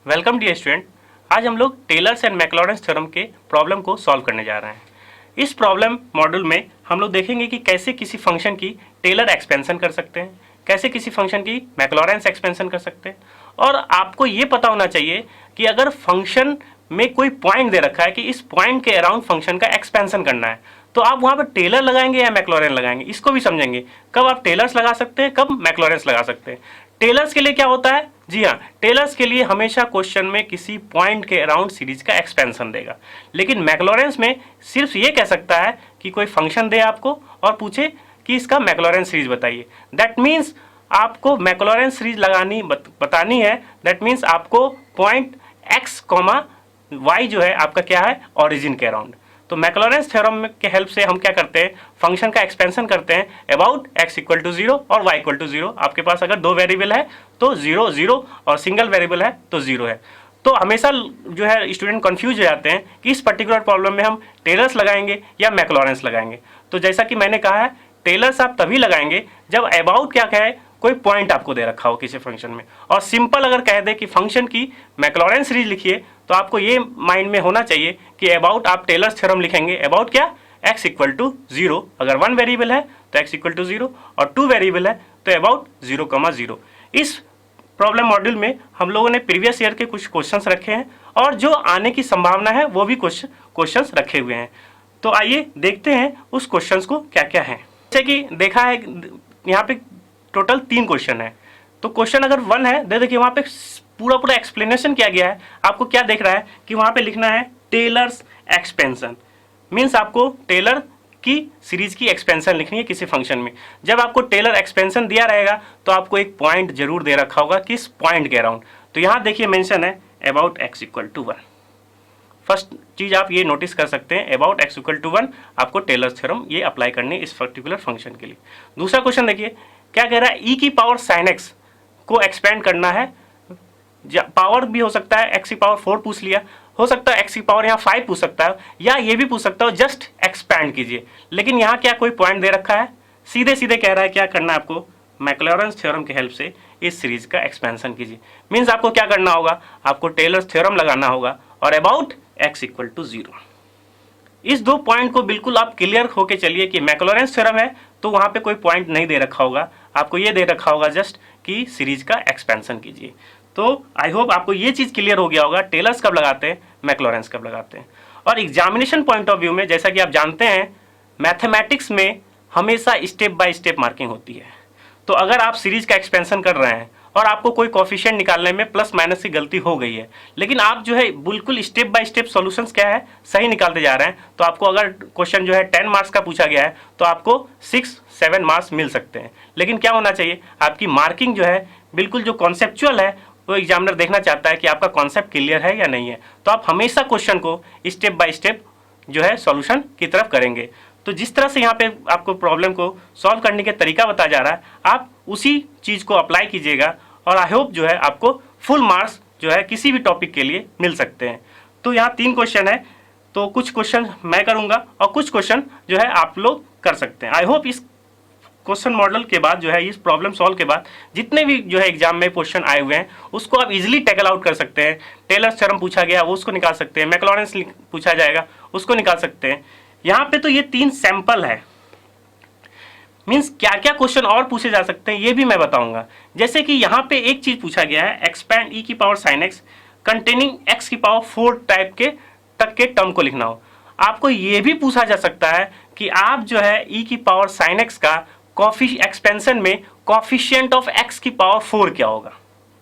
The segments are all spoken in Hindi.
Welcome dear student. आज हम लोग टेलर्स एंड मैक्लॉरेंस थ्योरम के प्रॉब्लम को सॉल्व करने जा रहे हैं। इस प्रॉब्लम मॉड्यूल में हम लोग देखेंगे कि कैसे किसी फंक्शन की टेलर एक्सपेंशन कर सकते हैं, कैसे किसी फंक्शन की मैक्लॉरेंस एक्सपेंशन कर सकते हैं। और आपको ये पता होना चाहिए कि अगर फंक्शन में कोई पॉइंट दे रखा है कि इस पॉइंट के अराउंड फंक्शन का एक्सपेंशन करना है, तो आप वहाँ पर टेलर लगाएंगे या मैक्लॉरेंस लगाएंगे, इसको भी समझेंगे। कब आप टेलर्स लगा सकते हैं, कब मैक्लॉरेंस लगा सकते हैं। टेलर्स के लिए क्या होता है, जी हाँ, टेलर्स के लिए हमेशा क्वेश्चन में किसी पॉइंट के अराउंड सीरीज का एक्सपेंशन देगा। लेकिन मैक्लॉरेंस में सिर्फ ये कह सकता है कि कोई फंक्शन दे आपको और पूछे कि इसका मैक्लॉरेंस सीरीज बताइए। दैट मीन्स आपको मैक्लॉरेंस सीरीज बतानी है। दैट मीन्स आपको पॉइंट एक्स कॉमा वाई जो है आपका क्या है, ओरिजिन के अराउंड। तो मैक्लॉरेंस थ्योरम के हेल्प से हम क्या करते हैं, फंक्शन का एक्सपेंशन करते हैं अबाउट x इक्वल टू 0 और y इक्वल टू 0। आपके पास अगर दो वेरिएबल है तो 0 0 और सिंगल वेरिएबल है तो 0 है। तो हमेशा जो है स्टूडेंट कंफ्यूज हो जाते हैं कि इस पर्टिकुलर प्रॉब्लम में हम टेलर्स लगाएंगे या मैक्लॉरेंस लगाएंगे। तो जैसा कि मैंने कहा है, टेलर्स आप तभी लगाएंगे जब अबाउट क्या कहे, कोई पॉइंट आपको दे रखा हो किसी फंक्शन में। और सिंपल अगर कह दे कि फंक्शन की मैक्लॉरेंस सीरीज लिखिए, तो आपको ये माइंड में होना चाहिए कि अबाउट आप टेलर्स थ्योरम लिखेंगे। अबाउट क्या, x इक्वल टू 0। अगर वन वेरिएबल है तो x इक्वल टू 0 और टू वेरिएबल है तो अबाउट 0,0। इस प्रॉब्लम मॉड्यूल में हम लोगों ने प्रीवियस ईयर के कुछ क्वेश्चंस रखे हैं और जो आने की संभावना है वो भी कुछ क्वेश्चंस रखे हुए हैं। तो आइए देखते हैं उस क्वेश्चंस को क्या क्या है। जैसे कि देखा है यहाँ पे टोटल 3 क्वेश्चन है। तो क्वेश्चन अगर 1 है, देखिए वहाँ पे पूरा एक्सप्लेनेशन किया गया है। आपको क्या देख रहा है कि वहाँ पे लिखना है टेलर्स एक्सपेंशन। मीन्स आपको टेलर की सीरीज की एक्सपेंशन लिखनी है किसी फंक्शन में। जब आपको टेलर एक्सपेंशन दिया रहेगा तो आपको एक पॉइंट जरूर दे रखा होगा किस पॉइंट के अराउंड। तो यहाँ देखिए मेंशन है about x equal to 1। First चीज आप ये नोटिस कर सकते हैं, अबाउट x इक्वल टू 1 आपको टेलर्स थ्योरम ये अप्लाई करनी है इस पर्टिकुलर फंक्शन के लिए। दूसरा क्वेश्चन देखिए क्या कह रहा है, e की पावर sin x को एक्सपेंड करना है। पावर भी हो सकता है x की पावर 4 पूछ लिया, हो सकता है x की पावर यहाँ 5 पूछ सकता है, या ये भी पूछ सकता हो जस्ट एक्सपैंड कीजिए। लेकिन यहाँ क्या कोई पॉइंट दे रखा है, सीधे सीधे कह रहा है क्या करना है आपको, मैक्लॉरेंस थ्योरम की हेल्प से इस सीरीज का एक्सपेंशन कीजिए। मीन्स आपको क्या करना होगा, आपको टेलर्स थ्योरम लगाना होगा और अबाउट x इक्वल टू 0। इस दो पॉइंट को बिल्कुल आप क्लियर होके चलिए कि मैक्लॉरेंस थ्योरम है तो वहाँ पे कोई पॉइंट नहीं दे रखा होगा, आपको ये दे रखा होगा जस्ट कि सीरीज का एक्सपेंशन कीजिए। तो आई होप आपको ये चीज़ क्लियर हो गया होगा, टेलर्स कब लगाते हैं, मैक्लॉरेंस कब लगाते हैं। और एग्जामिनेशन पॉइंट ऑफ व्यू में जैसा कि आप जानते हैं, मैथमेटिक्स में हमेशा स्टेप बाय स्टेप मार्किंग होती है। तो अगर आप सीरीज का एक्सपेंशन कर रहे हैं और आपको कोई कोफिशिएंट निकालने में प्लस माइनस की गलती हो गई है, लेकिन आप जो है बिल्कुल स्टेप बाय स्टेप सॉल्यूशंस क्या है सही निकालते जा रहे हैं, तो आपको अगर क्वेश्चन जो है 10 मार्क्स का पूछा गया है तो आपको 6-7 मार्क्स मिल सकते हैं। लेकिन क्या होना चाहिए, आपकी मार्किंग जो है बिल्कुल जो कॉन्सेप्चुअल है वो एग्जामिनर देखना चाहता है कि आपका कॉन्सेप्ट क्लियर है या नहीं है। तो आप हमेशा क्वेश्चन को स्टेप बाय स्टेप जो है सॉल्यूशन की तरफ करेंगे। तो जिस तरह से यहाँ पे आपको प्रॉब्लम को सॉल्व करने का तरीका बताया जा रहा है, आप उसी चीज़ को अप्लाई कीजिएगा और आई होप जो है आपको फुल मार्क्स जो है किसी भी टॉपिक के लिए मिल सकते हैं। तो यहाँ 3 क्वेश्चन है, तो कुछ क्वेश्चन मैं करूँगा और कुछ क्वेश्चन जो है आप लोग कर सकते हैं। आई होप इस क्वेश्चन मॉडल के बाद जो है, इस प्रॉब्लम सॉल्व के बाद जितने भी जो है एग्जाम में क्वेश्चन आए हुए हैं उसको आप इजीली टैकल आउट कर सकते हैं। टेलर्स थ्योरम पूछा गया वो उसको निकाल सकते हैं, मैक्लॉरेंस पूछा जाएगा उसको निकाल सकते हैं। यहाँ पे तो ये 3 सैंपल है। मीन्स क्या क्या क्वेश्चन और पूछे जा सकते हैं ये भी मैं बताऊंगा। जैसे कि यहाँ पे एक चीज पूछा गया है, एक्सपैंड e की power sin x containing x की पावर 4 टाइप के तक के टर्म को लिखना हो। आपको ये भी पूछा जा सकता है कि आप जो है e की पावर sin x का एक्सपेंशन में कॉफिशिएंट ऑफ x की पावर 4 क्या होगा।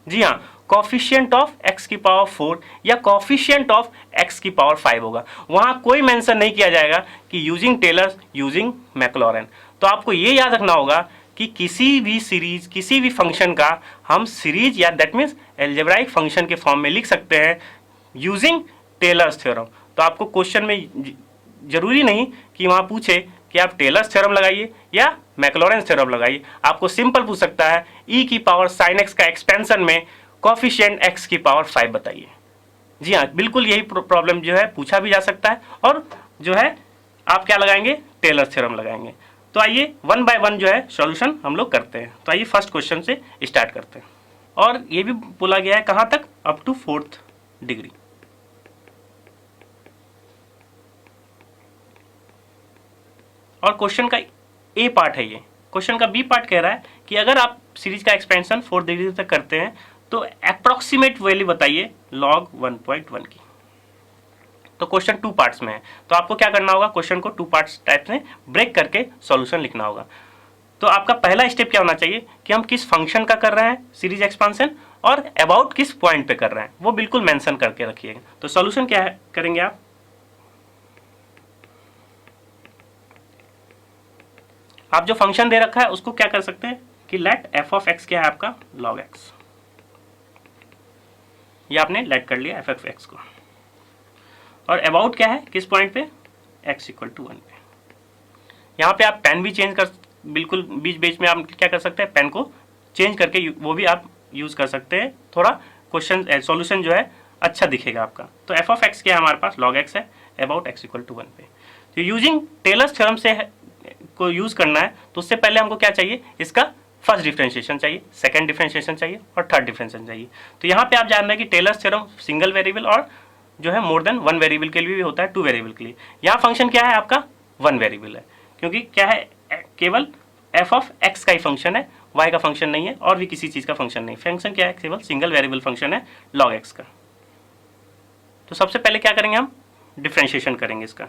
जी हाँ, कॉफिशिएंट ऑफ x की पावर 4 या कॉफिशिएंट ऑफ x की पावर 5 होगा। वहाँ कोई मेंशन नहीं किया जाएगा कि यूजिंग टेलर्स यूजिंग मैक्लॉरेन। तो आपको ये याद रखना होगा कि किसी भी सीरीज किसी भी फंक्शन का हम सीरीज या दैट मीन्स एल्जेब्राइक फंक्शन के फॉर्म में लिख सकते हैं यूजिंग टेलर्स थ्योरम। तो आपको क्वेश्चन में जरूरी नहीं कि वहाँ पूछे कि आप टेलर्स थ्योरम लगाइए या मैक्लॉरेंस थ्योरम लगाइए। आपको सिंपल पूछ सकता है e की पावर sin x का एक्सपेंशन में कॉफिशिएंट x की पावर 5 बताइए। जी हाँ, बिल्कुल यही प्रॉब्लम जो है पूछा भी जा सकता है और जो है आप क्या लगाएंगे, टेलर्स थ्योरम लगाएंगे। तो आइए 1 बाय 1 जो है सॉल्यूशन हम लोग करते हैं। तो आइए फर्स्ट क्वेश्चन से स्टार्ट करते हैं। और ये भी बोला गया है कहाँ तक, अप टू 4th डिग्री। और क्वेश्चन का ए पार्ट है ये। क्वेश्चन का बी पार्ट कह रहा है कि अगर आप सीरीज का एक्सपेंशन 4 डिग्री तक करते हैं तो अप्रोक्सीमेट वैल्यू बताइए log 1.1 की। तो क्वेश्चन 2 पार्ट्स में है, तो आपको क्या करना होगा, क्वेश्चन को 2 पार्ट्स टाइप में ब्रेक करके सॉल्यूशन लिखना होगा। तो आपका पहला स्टेप क्या होना चाहिए कि हम किस फंक्शन का कर रहे हैं सीरीज एक्सपेंशन और अबाउट किस पॉइंट पे कर रहे हैं, वो बिल्कुल मेंशन करके रखिएगा। तो सॉल्यूशन क्या है करेंगे आप जो फंक्शन दे रखा है उसको क्या कर सकते हैं कि लेट एफ ऑफ एक्स क्या है आपका log x, ये आपने लेट कर लिया एफ ऑफ एक्स को। और अबाउट क्या है किस पॉइंट पे, x इक्वल टू 1 पे। यहाँ पे आप पेन भी चेंज कर, बिल्कुल बीच बीच में आप क्या कर सकते हैं, पेन को चेंज करके वो भी आप यूज कर सकते हैं, थोड़ा क्वेश्चन सॉल्यूशन जो है अच्छा दिखेगा आपका। तो एफ ऑफ एक्स क्या है हमारे पास log x है, अबाउट x इक्वल टू 1 पे। तो यूजिंग टेलर्स थ्योरम से को यूज करना है, तो उससे पहले हमको क्या चाहिए, इसका फर्स्ट डिफरेंशिएशन चाहिए, सेकंड डिफरेंशिएशन चाहिए और थर्ड डिफरेंशिएशन चाहिए। तो यहाँ पे आप जान रहे हैं कि टेलर्स थ्योरम सिंगल वेरिएबल और जो है मोर देन 1 वेरिएबल के लिए भी होता है, 2 वेरिएबल के लिए। यहाँ फंक्शन क्या है आपका 1 वेरिएबल है, क्योंकि क्या है केवल एफ ऑफ एक्स का ही फंक्शन है, वाई का फंक्शन नहीं है और भी किसी चीज का फंक्शन नहीं। फंक्शन क्या है, केवल सिंगल वेरिएबल फंक्शन है log x का। तो सबसे पहले क्या करेंगे, हम डिफरेंशिएशन करेंगे इसका।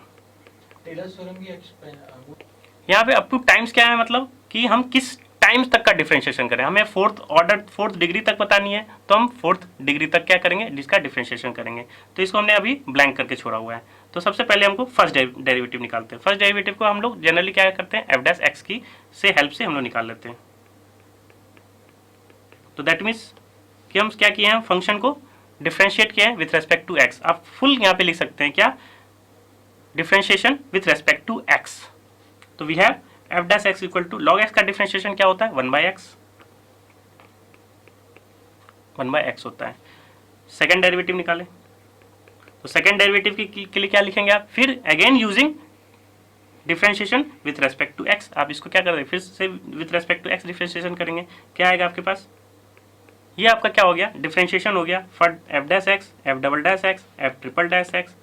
टेलर्स थ्योरम की यहाँ पे अप टू टाइम्स क्या है, मतलब कि हम किस टाइम्स तक का डिफरेंशिएशन करें। हमें 4th डिग्री तक बतानी है, तो हम 4th डिग्री तक क्या करेंगे, जिसका डिफरेंशिएशन करेंगे। तो इसको हमने अभी ब्लैंक करके छोड़ा हुआ है। तो सबसे पहले हमको फर्स्ट डेरिवेटिव निकालते हैं। फर्स्ट डेरिवेटिव को हम लोग जनरली क्या करते हैं, एफ डैश एक्स की से हेल्प से हम लोग निकाल लेते हैं। तो दैट मीन्स कि हम क्या किए हैं, फंक्शन को डिफरेंशिएट किया है विथ रेस्पेक्ट टू एक्स। आप फुल यहाँ पे लिख सकते हैं क्या, differentiation with respect to x. तो we have f dash x equal to log x का डिफरेंशिएशन क्या होता है, 1/x, 1/x होता है। सेकेंड डेरिवेटिव निकालें, तो सेकेंड डेरिवेटिव के लिए क्या लिखेंगे आप, फिर again using differentiation with respect to x। आप इसको क्या करेंगे, फिर से with respect to x differentiation करेंगे। क्या आएगा आपके पास, ये आपका क्या हो गया, डिफरेंशिएशन हो गया for F dash x, F double dash x, F triple dash x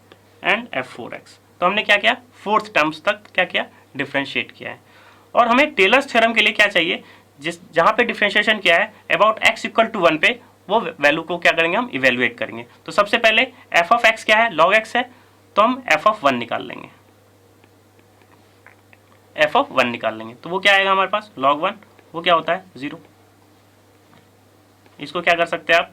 and F 4x। तो हमने क्या किया, 4th टर्म्स तक क्या किया, डिफरेंशिएट किया है। और हमें टेलर्स थ्योरम के लिए क्या चाहिए, जहां पे डिफरेंशिएशन किया है अबाउट x इक्वल टू 1 पे, वो वैल्यू को क्या करेंगे, हम इवेल्युएट करेंगे। तो सबसे पहले एफ ऑफ एक्स क्या है, log x है, तो हम एफ ऑफ 1 निकाल लेंगे, एफ ऑफ 1 निकाल लेंगे। तो वो क्या आएगा हमारे पास, log 1, वो क्या होता है 0। इसको क्या कर सकते हैं आप,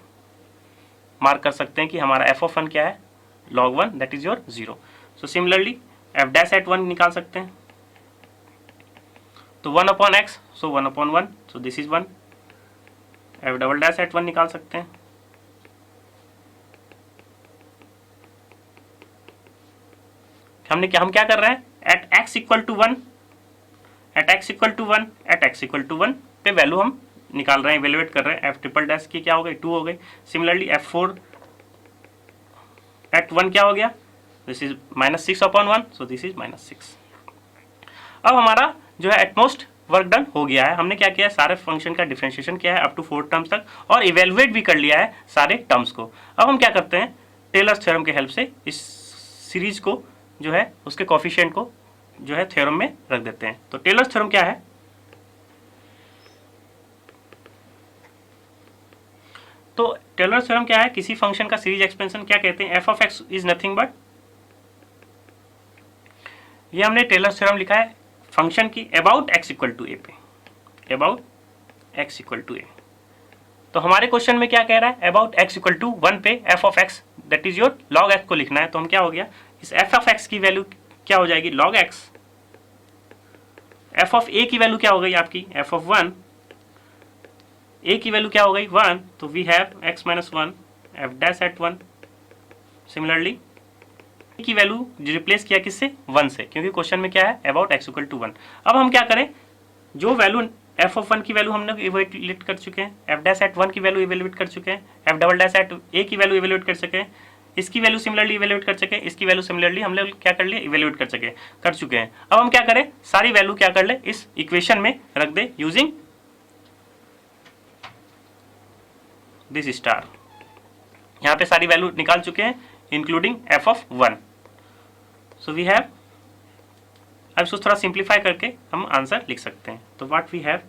मार्क कर सकते हैं कि हमारा एफ ऑफ 1 क्या है, log 1, that is your 0। So similarly f dash at 1 निकाल सकते हैं, तो 1/x, so 1/1, so this is 1। F double dash at 1 निकाल सकते हैं, हम क्या कर रहे हैं, at x equal to 1, at x equal to 1, at x equal to 1 पे वैल्यू हम निकाल रहे हैं, इवेल्युएट कर रहे हैं। एफ ट्रिपल डैश की क्या हो गई, 2 हो गई। सिमिलरली एफ 4 एट 1 क्या हो गया, this is -6/1, so this is -6। अब हमारा जो है एटमोस्ट वर्क डन हो गया है। हमने क्या किया है, सारे फंक्शन का डिफरेंशिएशन किया है अप टू 4 टर्म्स तक और इवेल्युएट भी कर लिया है सारे टर्म्स को। अब हम क्या करते हैं, टेलर्स थ्योरम के हेल्प से इस सीरीज को जो है उसके कोफिशिएंट को जो है थ्योरम में रख देते हैं। तो टेलर्स थ्योरम क्या है, तो टेलर्स थ्योरम क्या है, किसी फंक्शन का सीरीज एक्सपेंशन क्या कहते हैं, F of x is nothing but, ये हमने टेलर्स थ्योरम लिखा है फंक्शन की अबाउट x इक्वल टू ए पे, अबाउट x इक्वल टू ए। तो हमारे क्वेश्चन में क्या कह रहा है, अबाउट x इक्वल टू 1 पे F of x that is your log x को लिखना है। तो हम क्या हो गया, इस एफ ऑफ x की वैल्यू क्या हो जाएगी, log x। F of a की वैल्यू क्या हो गई आपकी, एफ ऑफ 1, a की वैल्यू क्या हो गई 1, तो we have x minus 1 f dash at 1। Similarly की वैल्यू रिप्लेस किया किससे, 1 से, क्योंकि क्वेश्चन में क्या है अबाउट x इक्वल टू 1। अब हम क्या करें, जो वैल्यू एफ ऑफ 1 की वैल्यू हमने इवेल्युएट कर चुके हैं, एफ डैश एट 1 की वैल्यू इवेल्युएट कर चुके हैं, f double dash at a की वैल्यू इवेल्युएट कर चुके हैं, इसकी वैल्यू सिमिलरली इवेल्युएट कर चुके हैं, इसकी वैल्यू सिमिलरली हम लोग क्या कर लिए, इवेल्युएट कर चुके हैं। अब हम क्या करें, सारी वैल्यू क्या कर ले, इस इक्वेशन में रख दे यूजिंग दिस स्टार। यहाँ पे सारी वैल्यू निकाल चुके हैं including f of 1। So we have, अब इसको थोड़ा सिंप्लीफाई करके हम आंसर लिख सकते हैं। तो what we have,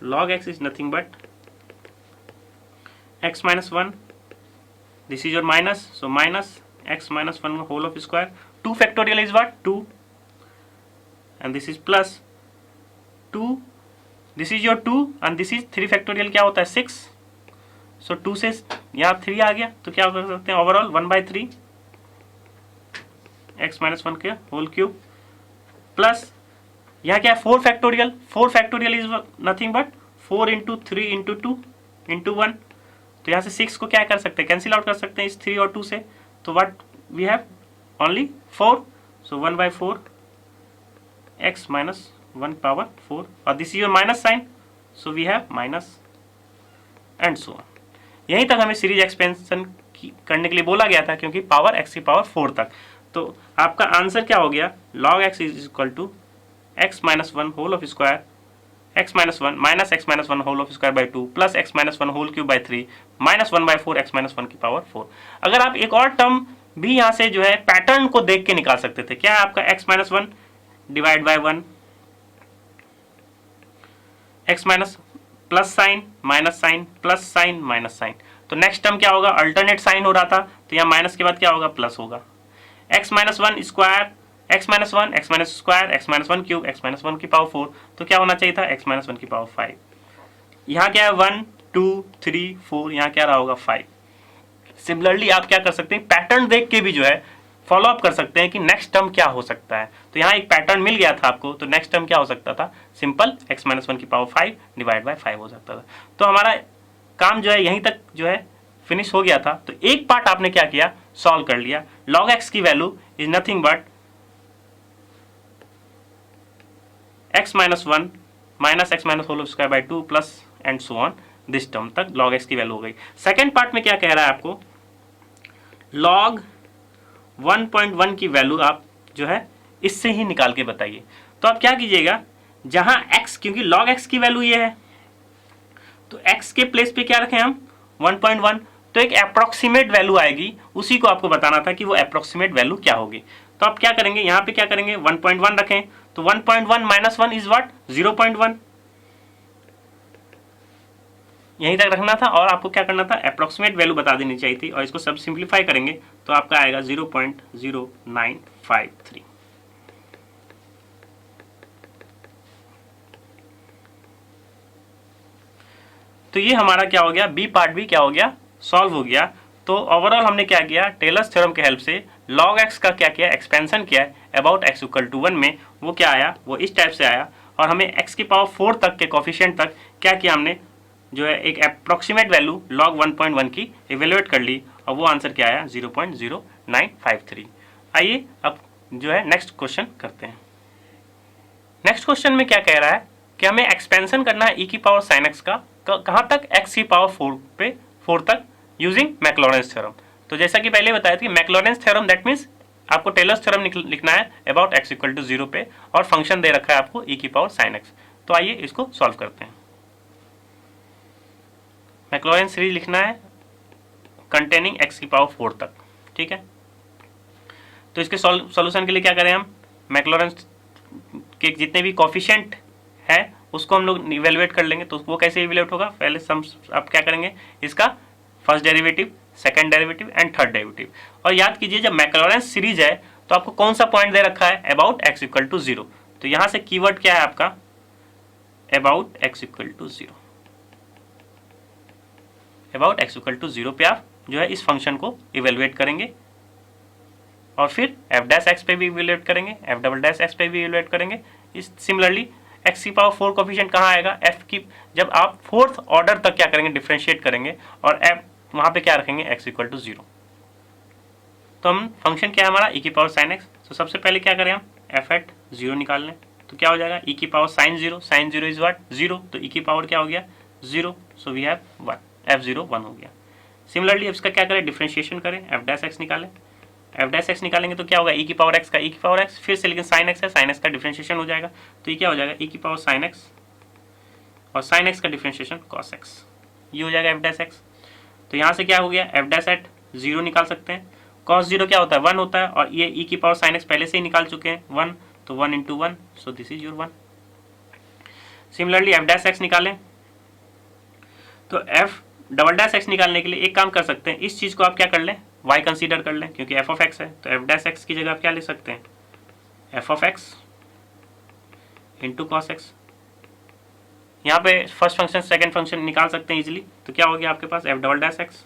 log x is nothing but x minus 1, this is your minus, so minus x minus 1 whole of square, 2 factorial is what, 2, and this is plus 2, this is your 2 and this is 3 factorial क्या होता है 6, so 2 से यहाँ 3 आ गया, तो क्या कर सकते हैं ओवरऑल 1/3 x minus 1 के होल क्यूब प्लस यहाँ क्या है 4 factorial, 4 factorial is nothing but 4 into 3 into 2 into 1, तो यहाँ से 6 को क्या कर सकते हैं, कैंसिल आउट कर सकते हैं इस 3 और 2 से, तो what we have only 4, so 1/4 x minus 1 power 4 और this is your minus sign, so we have minus and so on. यहीं तक हमें सीरीज एक्सपेंशन करने के लिए बोला गया था क्योंकि पावर x की पावर 4 तक। तो आपका आंसर क्या हो गया, log x is equal to x minus 1 whole of square, x minus 1 minus x minus 1 whole of square by 2 plus x minus 1 whole cube by 3 minus 1/4 x minus 1 की पावर 4। अगर आप एक और टर्म भी यहाँ से जो है पैटर्न को देख के निकाल सकते थे, क्या है आपका x minus 1 divide by 1, x minus plus sign minus sign plus sign minus sign, तो नेक्स्ट टर्म क्या होगा, अल्टरनेट साइन हो रहा था तो यहाँ माइनस के बाद क्या होगा प्लस होगा, x minus 1 square x minus 1 x minus square x minus 1 cube x minus 1 की पावर 4, तो क्या होना चाहिए था x minus 1 की पावर 5। यहाँ क्या है 1 2 3 4, यहाँ क्या रहा होगा 5। सिमिलरली आप क्या कर सकते हैं, पैटर्न देख के भी जो है फॉलो अप कर सकते हैं कि नेक्स्ट टर्म क्या हो सकता है। तो यहाँ एक पैटर्न मिल गया था आपको, तो नेक्स्ट टर्म क्या हो सकता था, सिंपल x minus 1 की पावर 5 डिवाइड बाय 5 हो सकता था। तो हमारा काम जो है यहीं तक जो है फिनिश हो गया था। तो एक पार्ट आपने क्या किया, सॉल्व कर लिया। log x की value is nothing but x minus 1 minus x minus whole square by 2 plus and so on, this term तक log x की वैल्यू हो गई। सेकेंड पार्ट में क्या कह रहा है आपको, log 1.1 की वैल्यू आप जो है इससे ही निकाल के बताइए। तो आप क्या कीजिएगा, जहां x, क्योंकि log x की वैल्यू ये है तो x के प्लेस पे क्या रखें हम 1.1, तो एक अप्रोक्सीमेट वैल्यू आएगी, उसी को आपको बताना था कि वो अप्रोक्सीमेट वैल्यू क्या होगी। तो आप क्या करेंगे, यहाँ पे क्या करेंगे 1.1 रखें, तो 1.1 माइनस 1 इज व्हाट 0.1, यहीं तक रखना था और आपको क्या करना था, अप्रोक्सीमेट वैल्यू बता देनी चाहिए थी और इसको सब सिंप्लीफाई करेंगे तो आपका आएगा 0.0953। तो ये हमारा क्या हो गया, बी पार्ट भी क्या हो गया, सॉल्व हो गया। तो ओवरऑल हमने क्या किया, टेलर्स थ्योरम के हेल्प से log x का क्या किया, एक्सपेंशन किया है अबाउट x इक्वल टू 1 में, वो क्या आया, वो इस टाइप से आया और हमें x की पावर 4 तक के कोफिशिएंट तक क्या किया हमने, जो है एक अप्रोक्सीमेट वैल्यू log 1.1 की इवेल्युएट कर ली और वो आंसर क्या आया 0.0953। आइए अब जो है नेक्स्ट क्वेश्चन करते हैं। नेक्स्ट क्वेश्चन में क्या कह रहा है कि हमें एक्सपेंशन करना है e की पावर sin x का कहाँ तक, x की पावर 4 तक यूजिंग मैक्लॉरेंस थ्योरम। तो जैसा कि पहले बताया था कि मैक्लॉरेंस थ्योरम दैट मीन्स आपको टेलर्स थ्योरम लिखना है अबाउट x इक्वल टू 0 पे और फंक्शन दे रखा है आपको e की पावर sin x। तो आइए इसको सॉल्व करते हैं। मैक्लॉरेंस सीरीज लिखना है कंटेनिंग x की पावर 4 तक, ठीक है। तो इसके सॉल्यूशन के लिए क्या करें हम, मैक्लॉरेंस के जितने भी कोफिशिएंट है उसको हम लोग इवेलुएट कर लेंगे। तो वो कैसे इवेलुएट होगा, पहले सम आप क्या करेंगे, इसका first derivative, second derivative and third derivative. और याद कीजिए जब मैक्लॉरेंस सीरीज है तो आपको कौन सा पॉइंट दे रखा है, अबाउट x इक्वल टू 0। तो यहां से कीवर्ड क्या है आपका, about x equal to 0। About x equal to 0 पे आप जो है इस फंक्शन को इवेलुएट करेंगे और फिर f डैश x पे भी इवेलुएट करेंगे, f डबल डैश x पे भी इवेलुएट करेंगे। इस सिमिलरली x की पावर 4 कोफिशिएंट कहाँ आएगा, f की, जब आप फोर्थ ऑर्डर तक क्या करेंगे, डिफरेंशिएट करेंगे और f वहाँ पे क्या रखेंगे x इक्वल टू 0। तो हम फंक्शन क्या है हमारा e की पावर sin x। तो सबसे पहले क्या करें हम f एट 0 निकाल लें, तो क्या हो जाएगा e की power sin 0, sin 0 is what 0, तो e की पावर क्या हो गया 0, सो वी हैव 1, f0 1 हो गया। सिमिलरली अब इसका क्या करें, डिफरेंशिएशन करें, f डैश x निकालें, f डैश x निकालेंगे तो क्या होगा e की पावर x का e की पावर x, फिर से लेकिन sin x है, sin x का डिफरेंशिएशन हो जाएगा तो ये क्या हो जाएगा e की पावर sin x और sin x का डिफरेंशिएशन cos x। ये हो जाएगा एफ डैश एक्स। तो यहाँ से क्या हो गया, एफ डैश एट 0 निकाल सकते हैं। कॉस 0 क्या होता है, 1 होता है, और ये ई की पावर साइन एक्स पहले से ही निकाल चुके हैं 1, तो 1 into 1, so this is your 1। Similarly f dash x निकालें, तो एफ डबल डैश एक्स निकालने के लिए एक काम कर सकते हैं, इस चीज़ को आप क्या कर लें, y कंसीडर कर लें, क्योंकि एफ ऑफ एक्स है, तो एफ डैश एक्स की जगह आप क्या ले सकते हैं, F of x into cos x. यहाँ पे फर्स्ट फंक्शन सेकंड फंक्शन निकाल सकते हैं इजीली, तो क्या हो गया आपके पास, f double dash x,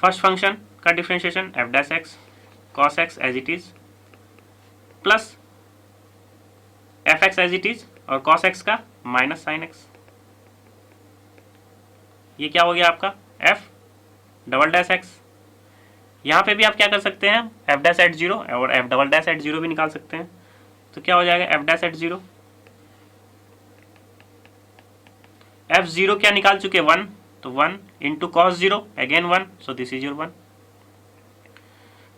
first function का differentiation f dash x cos x as it is, plus f x as it is, और कॉस एक्स का माइनस साइन एक्स। ये क्या हो गया आपका एफ डबल डैश एक्स। यहाँ पे भी आप क्या कर सकते हैं, एफ डैश एट 0 और एफ डबल डैश एट 0 भी निकाल सकते हैं, तो क्या हो जाएगा एफ डैश एट 0, एफ 0 क्या निकाल चुके 1, तो 1 into cos 0 again 1, so this is your 1।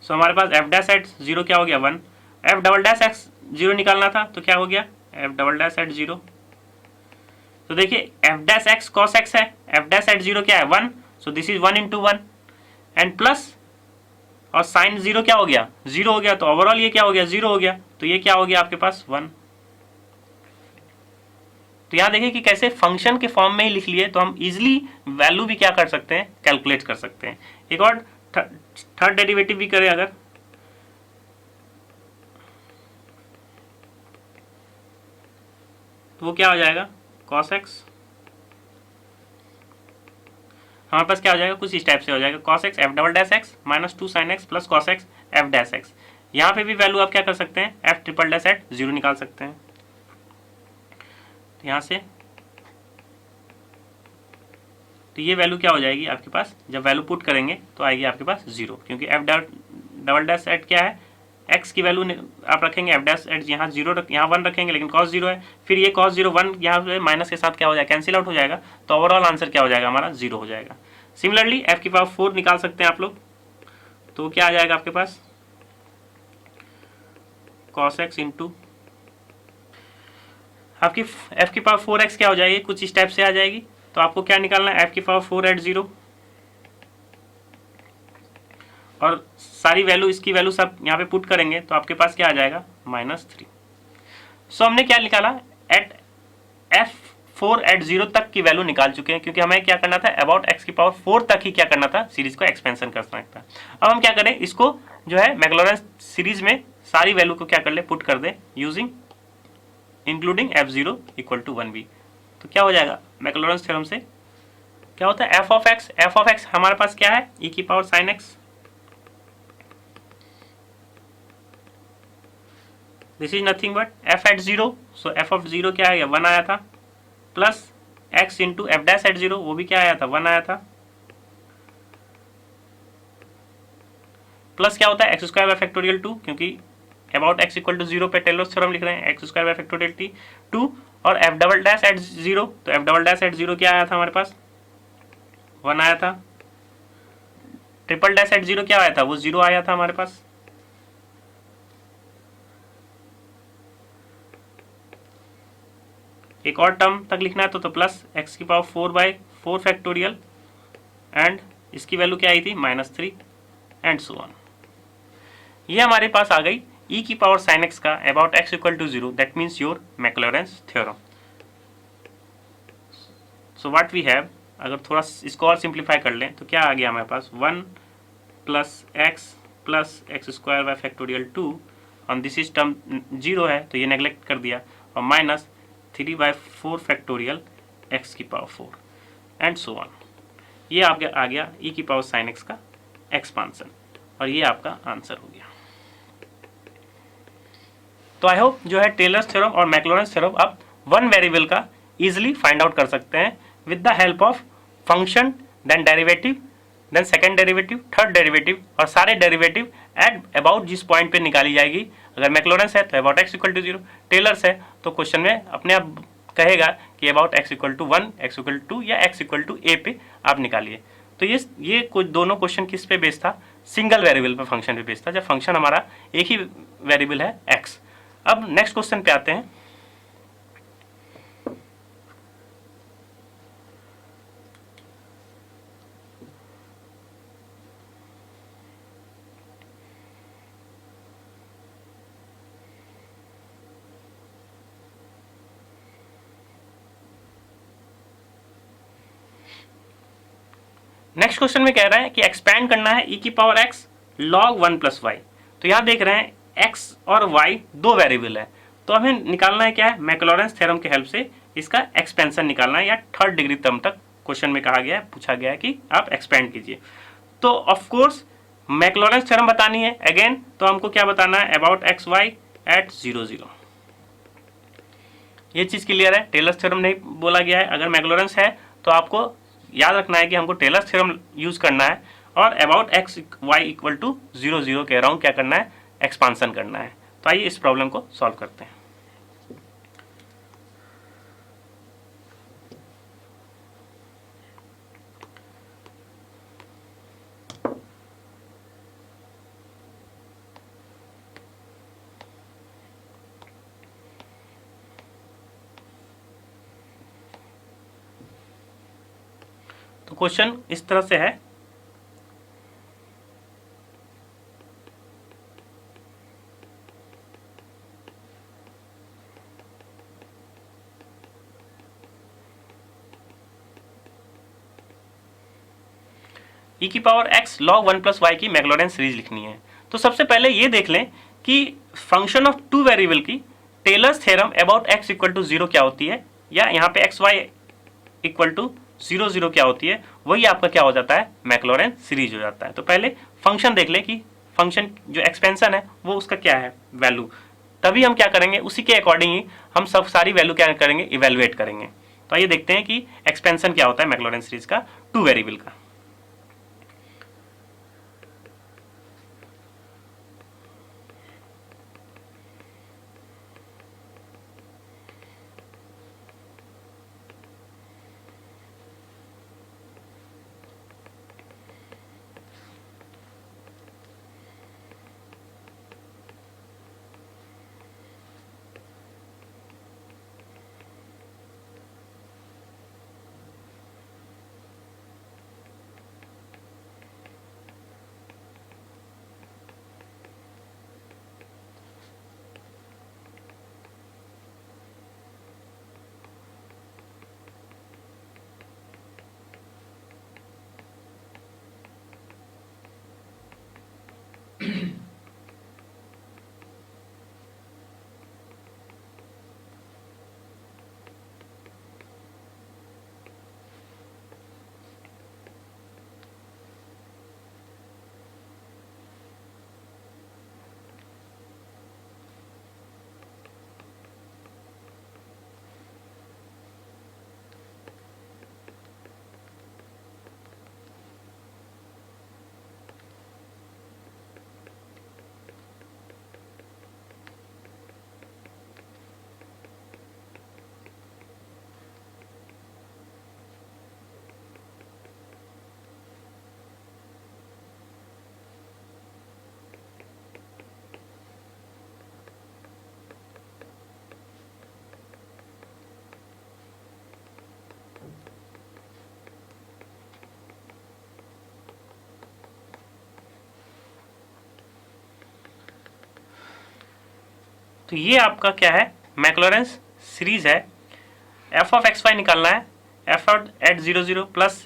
सो हमारे पास एफ डैश एट 0 क्या हो गया 1, एफ डबल डैश एक्स 0 निकालना था, तो क्या हो गया एफ डबल डैश एट 0। तो देखिए F dash x cos x है, एफ डैश एट 0 क्या है 1, सो this is 1 into 1, and plus और साइन 0 क्या हो गया 0 हो गया, तो ओवरऑल ये क्या हो गया 0 हो गया, तो ये क्या हो गया आपके पास 1। तो यहाँ देखिए कि कैसे फंक्शन के फॉर्म में ही लिख लिए तो हम इजिली वैल्यू भी क्या कर सकते हैं, कैलकुलेट कर सकते हैं। एक और थर्ड डेरिवेटिव भी करें अगर, तो वो क्या हो जाएगा cos x, हमारे पास क्या हो जाएगा कुछ इस टाइप से हो जाएगा cos x F double dash x minus 2 sin x plus cos x F dash x. यहाँ पे भी वैल्यू आप क्या कर सकते हैं, एफ ट्रिपल डैश एट 0 निकाल सकते हैं। यहाँ से तो ये वैल्यू क्या हो जाएगी आपके पास, जब वैल्यू पुट करेंगे तो आएगी आपके पास 0, क्योंकि एफ डबल डैश एट क्या है, x की वैल्यू आप रखेंगे एफ डैश एट यहाँ 0 यहाँ 1 रखेंगे, लेकिन cos 0 है, फिर ये cos 0 1 यहाँ पे माइनस के साथ क्या हो जाएगा, कैंसिल आउट हो जाएगा, तो ओवरऑल आंसर क्या हो जाएगा हमारा 0 हो जाएगा। सिमिलरली f की पावर 4 निकाल सकते हैं आप लोग, तो क्या आ जाएगा आपके पास cos x इंटू आपकी f की पावर 4x क्या हो जाएगी, कुछ इस टाइप से आ जाएगी। तो आपको क्या निकालना है, f की पावर 4 एट 0, और सारी वैल्यू इसकी वैल्यू सब यहाँ पे पुट करेंगे तो आपके पास क्या आ जाएगा -3। सो हमने क्या निकाला, एट f4 एट 0 तक की वैल्यू निकाल चुके हैं, क्योंकि हमें क्या करना था, अबाउट x की पावर 4 तक ही क्या करना था, सीरीज को एक्सपेंशन करना था। अब हम क्या करें, इसको जो है मैक्लॉरेंस सीरीज में सारी वैल्यू को क्या कर ले, पुट कर दे using including f0 equal to 1b। तो क्या हो जाएगा, मैक्लॉरेंस थ्योरम से क्या होता है, f ऑफ x हमारे पास क्या है, e की power sine x, this is nothing but f at 0, सो f ऑफ 0 क्या आया 1 आया था, plus x into f dash at 0 वो भी क्या आया था 1 आया था, प्लस क्या होता है एक्स स्क्वायर बाय फैक्टोरियल 2, क्योंकि अबाउट x इक्वल टू 0 पे टेलर्स थ्योरम लिख रहे हैं, एक्स स्क्वायर बाय फैक्टोरियल 2, और f डबल डैश एट 0, तो f डबल डैश एट 0 क्या आया था हमारे पास 1 आया था, ट्रिपल डैश एट 0 क्या आया था, वो 0 आया था हमारे पास। एक और टर्म तक लिखना है तो प्लस x की पावर 4 बाई 4 फैक्टोरियल, एंड इसकी वैल्यू क्या आई थी -3 एंड सो ऑन। ये हमारे पास आ गई e की पावर साइन x का about x equal to 0, that means your Maclaurin's theorem. So what we have, अगर थोड़ा इसको और सिंप्लीफाई कर लें तो क्या आ गया हमारे पास 1 plus x square by factorial 2, और दिस इज टर्म 0 है तो ये नेग्लेक्ट कर दिया, और माइनस 3 बाई 4 फैक्टोरियल x की पावर 4 एंड सो ऑन। ये आपके आ गया e की पावर साइन x का एक्सपांसन, और ये आपका आंसर हो गया। तो आई होप जो है टेलर्स थ्योरम और मैक्लॉरेंस थ्योरम आप वन वेरिएबल का इजीली फाइंड आउट कर सकते हैं with the help of function, then derivative, then second derivative, third derivative, और सारे डेरिवेटिव एट अबाउट जिस पॉइंट पे निकाली जाएगी। अगर मैक्लॉरेंस है तो about x equal to 0, Taylor's है तो क्वेश्चन में अपने आप कहेगा कि about x equal to 1, x equal to या x इक्वल टू a पे आप निकालिए। तो ये कुछ दोनों क्वेश्चन किस पे बेस्ड था, सिंगल वेरिएबल पे फंक्शन पे बेस्ड था, जब फंक्शन हमारा एक ही वेरिएबल है x। अब नेक्स्ट क्वेश्चन पे आते हैं। नेक्स्ट क्वेश्चन में कह रहा है कि एक्सपैंड करना है e की power x log 1 plus y. तो यहाँ देख रहे हैं x और y दो वेरिएबल है, तो हमें निकालना है क्या है, मैक्लॉरेंस थ्योरम की हेल्प से इसका एक्सपेंशन निकालना है, या थर्ड डिग्री टर्म तक क्वेश्चन में कहा गया है, पूछा गया है कि आप एक्सपेंड कीजिए। तो ऑफ कोर्स मैक्लॉरेंस थ्योरम बतानी है अगेन, तो हमको क्या बताना है, अबाउट एक्स वाई एट 0 0। ये चीज़ क्लियर है, टेलर्स थ्योरम नहीं बोला गया है। अगर मैक्लॉरेंस है तो आपको याद रखना है कि हमको टेलर्स थ्योरम यूज करना है, और about x y equal to 0 0 के अराउंड क्या करना है, एक्सपांसन करना है। तो आइए इस प्रॉब्लम को सॉल्व करते हैं। तो क्वेश्चन इस तरह से है, e की power x log 1 plus y की मैक्लॉरेंस सीरीज लिखनी है। तो सबसे पहले ये देख लें कि फंक्शन ऑफ टू वेरिएबल की Taylor's theorem about x equal to 0 क्या होती है, या यहाँ पे एक्स वाई इक्वल टू 0 0 क्या होती है, वही आपका क्या हो जाता है, मैक्लॉरेंस सीरीज हो जाता है। तो पहले फंक्शन देख लें कि फंक्शन जो एक्सपेंशन है वो उसका क्या है वैल्यू, तभी हम क्या करेंगे, उसी के अकॉर्डिंग ही हम सब सारी वैल्यू क्या करेंगे, इवेलुएट करेंगे। तो आइए देखते हैं कि एक्सपेंशन क्या होता है मैक्लॉरेंस सीरीज का टू वेरिएबल का। तो ये आपका क्या है, मैक्लॉरेंस सीरीज है। एफ ऑफ एक्स वाई निकालना है, f of at 0 0 plus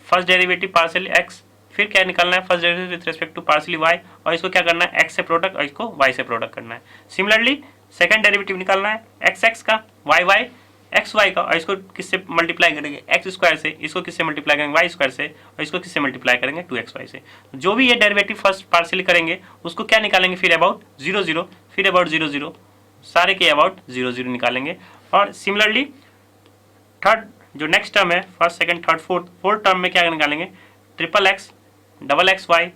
first derivative partially x, फिर क्या निकालना है, first derivative with respect to partially y, और इसको क्या करना है, एक्स से प्रोडक्ट और इसको वाई से प्रोडक्ट करना है। सिमिलरली सेकंड डेरिवेटिव निकालना है, एक्स एक्स का, वाई वाई एक्स वाई का, और इसको किससे मल्टीप्लाई करेंगे, एक्स स्क्वायर से, इसको किससे मल्टीप्लाई करेंगे, वाई स्क्वायर से, और इसको किससे मल्टीप्लाई करेंगे, 2xy से। जो भी ये डेरिवेटिव फर्स्ट पार्शियली करेंगे उसको क्या निकालेंगे, फिर अबाउट 0 0, फिर अबाउट 0 0, सारे के अबाउट 0 0 निकालेंगे। और सिमिलरली थर्ड जो नेक्स्ट टर्म है, first second third fourth term में क्या निकालेंगे, triple x double x y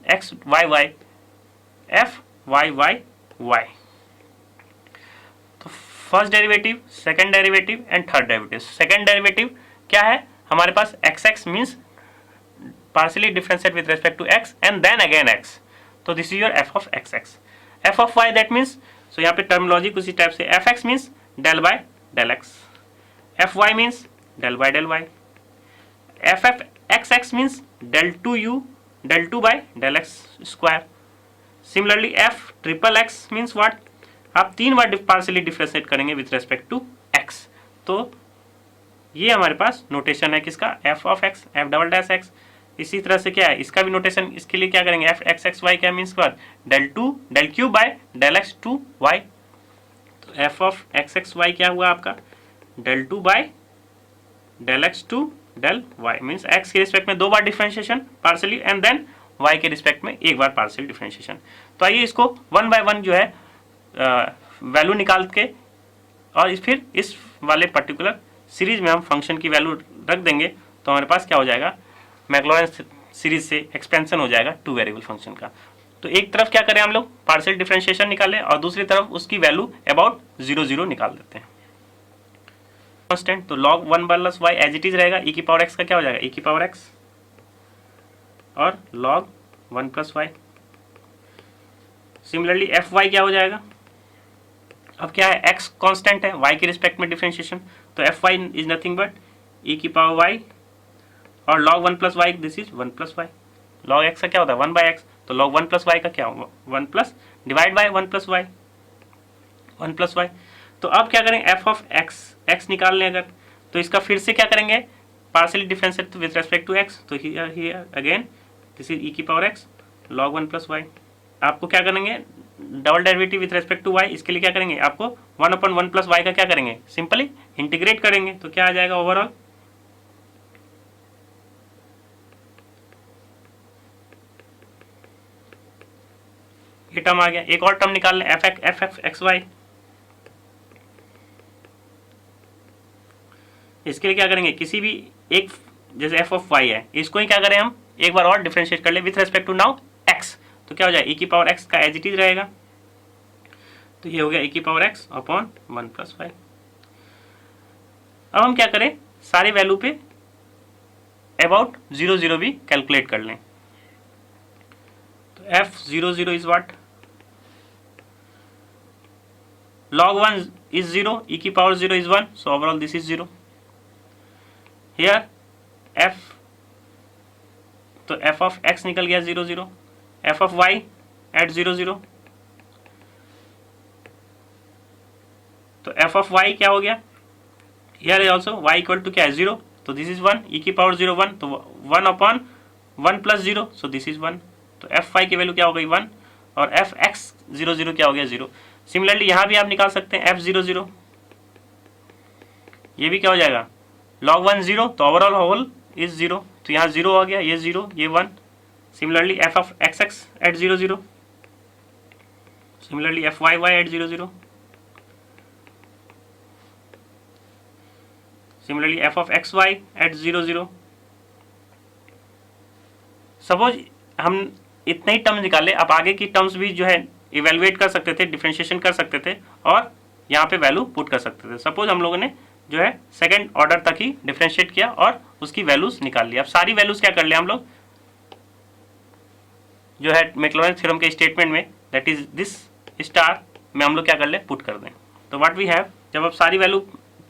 x y y f y y y. तो first derivative, second derivative and third derivative. Second derivative क्या है हमारे पास, x x means partially differentiate with respect to x and then again x, तो this is your f of x x। f of y that means, so यहाँ पे टर्मिनोलॉजी कुछ टाइप से, f x means del by del x, f y means del by del y, f f x x means del 2 by del x square। Similarly f triple x means what, आप 3 बार पार्शियली डिफरेंशिएट करेंगे विथ रेस्पेक्ट टू x। तो ये हमारे पास नोटेशन है किसका, f of x, f double dash x, इसी तरह से क्या है, इसका भी नोटेशन इसके लिए क्या करेंगे, एफ एक्स एक्स वाई क्या मीन्स बात, del q by del x two y. तो f of x x y क्या हुआ आपका, del two by del x two del y, means x के रिस्पेक्ट में 2 बार differentiation partially and then y के रिस्पेक्ट में 1 बार पार्शियल डिफ्रेंशिएशन। तो आइए इसको 1 बाय 1 जो है वैल्यू निकाल के और फिर इस वाले पर्टिकुलर सीरीज में हम फंक्शन की वैल्यू रख देंगे, तो हमारे पास क्या हो जाएगा, मैक्लॉरेंस सीरीज से एक्सपेंशन हो जाएगा 2 वेरिएबल फंक्शन का। तो एक तरफ क्या करें हम लोग, पार्शियल डिफरेंशिएशन निकालें और दूसरी तरफ उसकी वैल्यू अबाउट 0 0 निकाल देते हैं कांस्टेंट। तो log 1 plus y as it is रहेगा, e की पावर x का क्या हो जाएगा, e की पावर x और log 1 plus y. Similarly f y क्या हो जाएगा, अब क्या है, x कांस्टेंट है, y के रिस्पेक्ट में डिफरेंशिएशन, तो f y is nothing but e की पावर y और log 1 plus y this is 1 plus y. log x का क्या होता है 1 बाई एक्स, तो log 1 प्लस वाई का क्या होगा 1 plus divide by 1 plus y 1 plus y. तो अब क्या करें, एफ ऑफ एक्स निकाल लें अगर, तो इसका फिर से क्या करेंगे, partially differentiate with respect to x, तो here again this is e की power x log 1 plus y. आपको क्या करेंगे, double derivative with respect to y, इसके लिए क्या करेंगे, आपको 1/1 प्लस वाई का क्या करेंगे, सिंपली इंटीग्रेट करेंगे, तो क्या आ जाएगा ओवरऑल, ये टर्म आ गया। एक और टर्म निकाल लें, एफ एक्स वाई, इसके लिए क्या करेंगे, किसी भी एक, जैसे एफ ऑफ वाई है, इसको ही क्या करें हम एक बार और डिफरेंशिएट कर ले with respect to now x, तो क्या हो जाएगा, e की पावर x का एज इट इज रहेगा, तो ये हो गया e की power x upon 1 plus y. अब हम क्या करें, सारी वैल्यू पे अबाउट 0 0 भी कैलकुलेट कर लें, तो f 0 0 is what, log 1 is 0, e की power 0 is 1, so overall this is 0. Here f, तो f of x निकल गया 0 0, f of y at 0 0, तो f of y क्या हो गया, here is also y equal to क्या है 0, तो this is 1, e की पावर 0 1, तो 1 upon 1 plus 0, so this is 1, तो f y की वैल्यू क्या हो गई 1 और f x 0 0 क्या हो गया 0। सिमिलरली यहाँ भी आप निकाल सकते हैं f 0 0, ये भी क्या हो जाएगा log 1 0, तो ओवरऑल होल इज 0, तो यहाँ 0 आ गया, ये 0 ये 1। Similarly f of x x at 0 0, similarly f y y at 0 0, similarly f of x y at 0 0। Suppose हम इतने ही टर्म्स निकाले, आप आगे की टर्म्स भी जो है इवेलुएट कर सकते थे, डिफरेंशिएशन कर सकते थे और यहाँ पे वैल्यू पुट कर सकते थे। सपोज हम लोगों ने जो है सेकंड ऑर्डर तक ही डिफरेंशिएट किया और उसकी वैल्यूज निकाल ली। अब सारी वैल्यूज क्या कर ले हम लोग, जो है मैक्लॉरेंस थ्योरम के स्टेटमेंट में, दैट इज दिस स्टार में हम लोग क्या कर ले, पुट कर दें। तो व्हाट वी हैव, जब आप सारी वैल्यू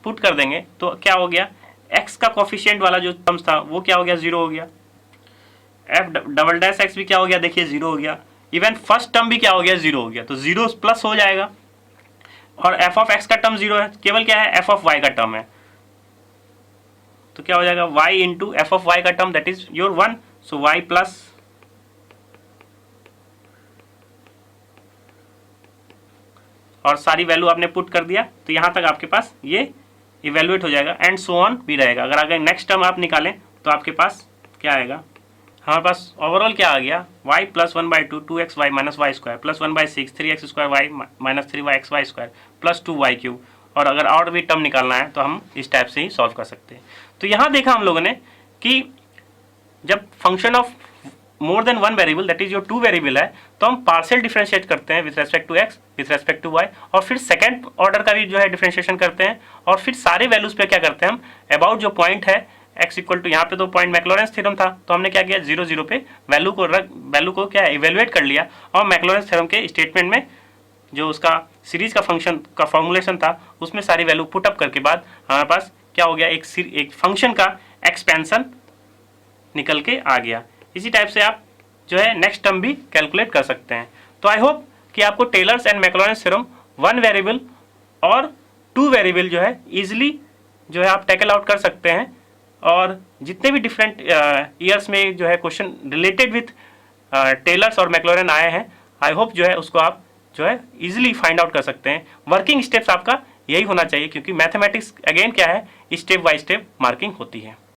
पुट कर देंगे तो क्या हो गया, x का कोफिशिएंट वाला जो टर्म्स था वो क्या हो गया 0 हो गया, f डबल डैश x भी क्या हो गया, देखिए 0 हो गया, इवन फर्स्ट टर्म भी क्या हो गया 0 हो गया, तो 0 प्लस हो जाएगा। और f ऑफ x का टर्म 0 है, केवल क्या है f ऑफ y का टर्म है, तो क्या हो जाएगा y into f of y का term that is your 1, so y plus और सारी वैल्यू आपने पुट कर दिया, तो यहाँ तक आपके पास ये इवेलुएट हो जाएगा एंड सो ऑन भी रहेगा। अगर नेक्स्ट टर्म आप निकालें तो आपके पास क्या आएगा, हमारे पास ओवरऑल क्या आ गया, y plus 1/2 2xy minus y square plus 1/6 3x square y minus 3yxy square plus 2y cube. और अगर और भी टर्म निकालना है तो हम इस टाइप से ही सॉल्व कर सकते हैं। तो यहाँ देखा हम लोगों ने कि जब function of more than one variable that is your 2 variable है, तो हम पार्शियल डिफरेंशिएट करते हैं with respect to x with respect to y, और फिर सेकंड ऑर्डर का भी जो है डिफरेंशिएशन करते हैं, और फिर सारे वैल्यूज पे क्या करते हैं हम अबाउट जो पॉइंट है x इक्वल टू, यहाँ पे तो पॉइंट मैक्लॉरेंस थ्योरम था, तो हमने क्या किया 0 0 पे वैल्यू को क्या इवेलुएट कर लिया, और मैक्लॉरेंस थ्योरम के स्टेटमेंट में जो उसका सीरीज का फंक्शन का फॉर्मुलेशन था उसमें सारी वैल्यू पुट अप करके बाद हमारे पास क्या हो गया, एक फंक्शन का एक्सपेंशन निकल के आ गया। इसी टाइप से आप जो है नेक्स्ट टर्म भी कैलकुलेट कर सकते हैं। तो आई होप कि आपको टेलर्स एंड मैक्लॉरेंस थ्योरम 1 वेरिएबल और 2 वेरिएबल जो है इजीली जो है आप टैकल आउट कर सकते हैं और जितने भी डिफरेंट ईयर्स में जो है क्वेश्चन रिलेटेड विथ टेलर्स और मैक्लॉरेन आए हैं, आई होप जो है उसको आप जो है इजीली फाइंड आउट कर सकते हैं। वर्किंग स्टेप्स आपका यही होना चाहिए, क्योंकि मैथमेटिक्स अगेन क्या है, स्टेप बाय स्टेप मार्किंग होती है।